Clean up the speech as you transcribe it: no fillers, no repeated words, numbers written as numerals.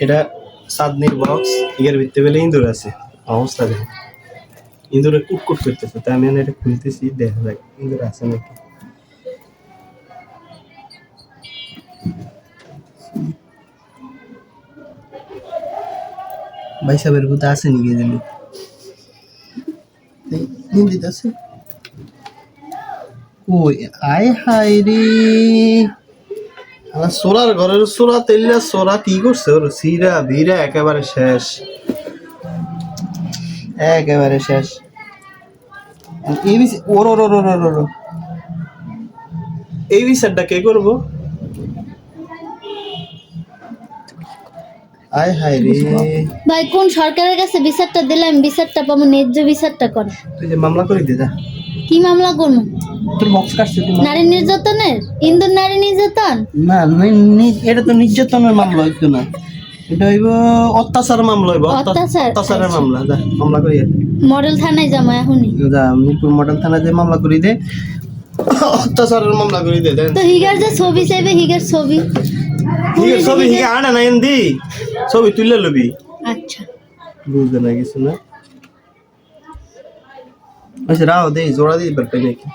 এটা চাঁদনির বক্স, এর ভিতরে বেলে ইঁদুর আছে, অবস্থা দেখে ইঁদুরে কুটকুট করতেছে, তাই আমি এটা খুলতেছি, দেখা যাক ইঁদুর আছে নাকি। ভাই সাহেবের ভূত আছে নাকি জানি, হিন্দিতে আছে। ওই আয় হায় রে, সোলার ঘরের সোলা তেলিয়া সোলা কি করছে ওর, সিরা ভিড়া একেবারে শেষ, একেবারে শেষ। এই বিচারটা কে করবো? আয় হায় রে ভাই, কোন সরকারের কাছে বিচারটা দিলাম, বিচারটা পাবো, ন্যায্য বিচারটা কর। তুই যে মামলা করে দে যা। কি মামলা করবো? তোর বক্স কাটছে তুই। নারী নির্যাতনের, ইন্দুর নারী নির্যাতন না, এটা তো নির্যাতনের মামলা হইতো না, এটা হইব অত্যাচার মামলা হইব, অত্যাচারের মামলা। যা মামলা করি, মডেল থানায় যাবো এখনই। যা মিরপুর মডেল থানায় যে মামলা করি দে, অত্যাচারের মামলা করি দে। তো হিগার যে ছবি চাইবে, হিগার ছবি হিগে আনে না এমদি ছবি তুলে লবি। আচ্ছা, বুঝতে না কিছু না, রাও দে জোড়া দিয়ে পারবে নাকি।